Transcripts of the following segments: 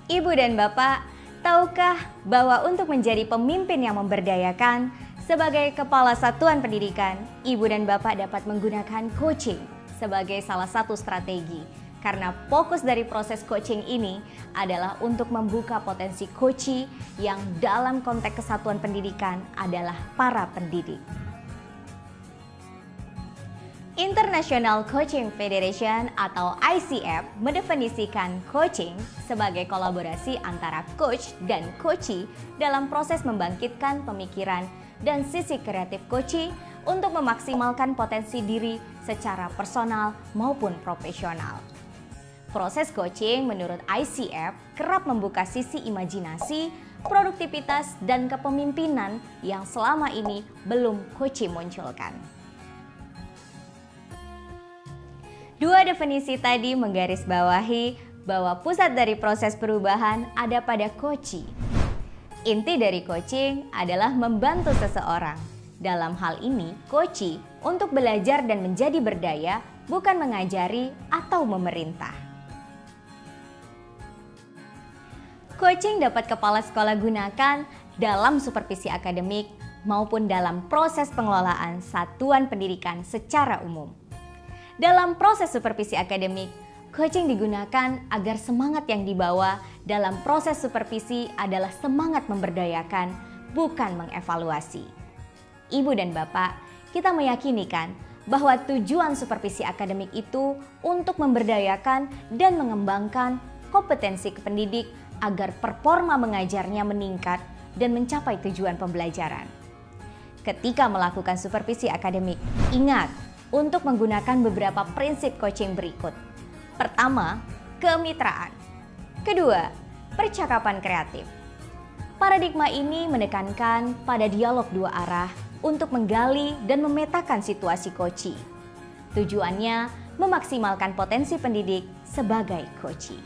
Ibu dan Bapak, tahukah bahwa untuk menjadi pemimpin yang memberdayakan, sebagai kepala satuan pendidikan, Ibu dan Bapak dapat menggunakan coaching sebagai salah satu strategi. Karena fokus dari proses coaching ini adalah untuk membuka potensi coachee yang dalam konteks kesatuan pendidikan adalah para pendidik. International Coaching Federation atau ICF mendefinisikan coaching sebagai kolaborasi antara coach dan coachee dalam proses membangkitkan pemikiran dan sisi kreatif coachee untuk memaksimalkan potensi diri secara personal maupun profesional. Proses coaching menurut ICF kerap membuka sisi imajinasi, produktivitas, dan kepemimpinan yang selama ini belum coachee munculkan. Dua definisi tadi menggarisbawahi bahwa pusat dari proses perubahan ada pada coachee. Inti dari coaching adalah membantu seseorang. Dalam hal ini, coachee untuk belajar dan menjadi berdaya, bukan mengajari atau memerintah. Coaching dapat kepala sekolah gunakan dalam supervisi akademik maupun dalam proses pengelolaan satuan pendidikan secara umum. Dalam proses supervisi akademik, coaching digunakan agar semangat yang dibawa dalam proses supervisi adalah semangat memberdayakan, bukan mengevaluasi. Ibu dan Bapak, kita meyakinikan bahwa tujuan supervisi akademik itu untuk memberdayakan dan mengembangkan kompetensi pendidik agar performa mengajarnya meningkat dan mencapai tujuan pembelajaran. Ketika melakukan supervisi akademik, ingat untuk menggunakan beberapa prinsip coaching berikut. Pertama, kemitraan. Kedua, percakapan kreatif. Paradigma ini menekankan pada dialog dua arah untuk menggali dan memetakan situasi coachee. Tujuannya memaksimalkan potensi pendidik sebagai coachee.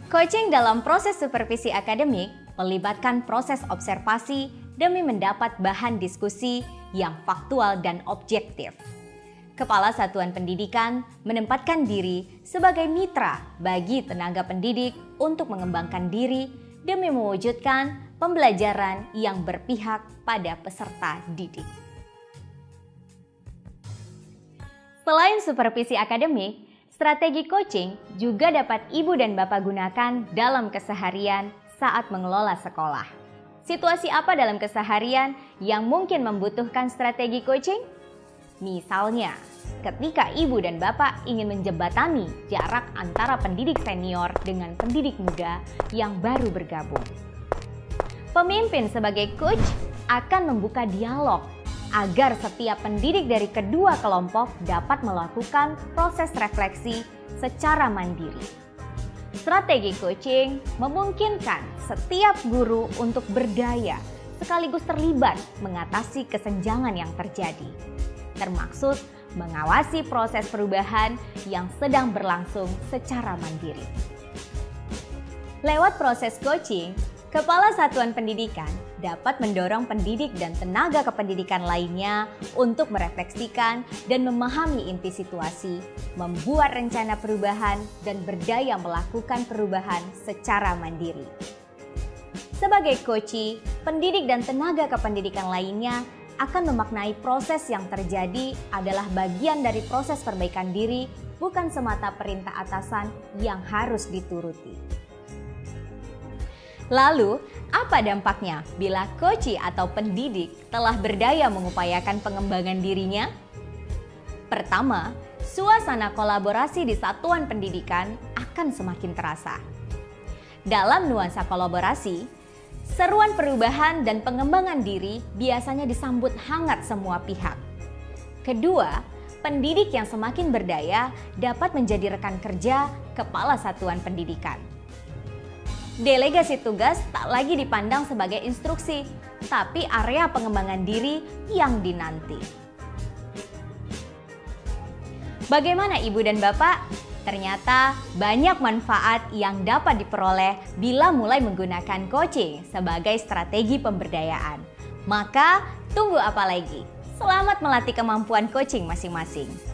Coaching dalam proses supervisi akademik melibatkan proses observasi demi mendapat bahan diskusi yang faktual dan objektif. Kepala Satuan Pendidikan menempatkan diri sebagai mitra bagi tenaga pendidik untuk mengembangkan diri demi mewujudkan pembelajaran yang berpihak pada peserta didik. Selain supervisi akademik, strategi coaching juga dapat Ibu dan Bapak gunakan dalam keseharian saat mengelola sekolah. Situasi apa dalam keseharian yang mungkin membutuhkan strategi coaching? Misalnya, ketika Ibu dan Bapak ingin menjembatani jarak antara pendidik senior dengan pendidik muda yang baru bergabung. Pemimpin sebagai coach akan membuka dialog agar setiap pendidik dari kedua kelompok dapat melakukan proses refleksi secara mandiri. Strategi coaching memungkinkan setiap guru untuk berdaya sekaligus terlibat mengatasi kesenjangan yang terjadi, termaksud mengawasi proses perubahan yang sedang berlangsung secara mandiri. Lewat proses coaching, Kepala Satuan Pendidikan dapat mendorong pendidik dan tenaga kependidikan lainnya untuk merefleksikan dan memahami inti situasi, membuat rencana perubahan, dan berdaya melakukan perubahan secara mandiri. Sebagai coachee, pendidik dan tenaga kependidikan lainnya akan memaknai proses yang terjadi adalah bagian dari proses perbaikan diri, bukan semata perintah atasan yang harus dituruti. Lalu, apa dampaknya bila coachee atau pendidik telah berdaya mengupayakan pengembangan dirinya? Pertama, suasana kolaborasi di satuan pendidikan akan semakin terasa. Dalam nuansa kolaborasi, seruan perubahan dan pengembangan diri biasanya disambut hangat semua pihak. Kedua, pendidik yang semakin berdaya dapat menjadi rekan kerja kepala satuan pendidikan. Delegasi tugas tak lagi dipandang sebagai instruksi, tapi area pengembangan diri yang dinanti. Bagaimana Ibu dan Bapak? Ternyata banyak manfaat yang dapat diperoleh bila mulai menggunakan coaching sebagai strategi pemberdayaan. Maka tunggu apa lagi? Selamat melatih kemampuan coaching masing-masing.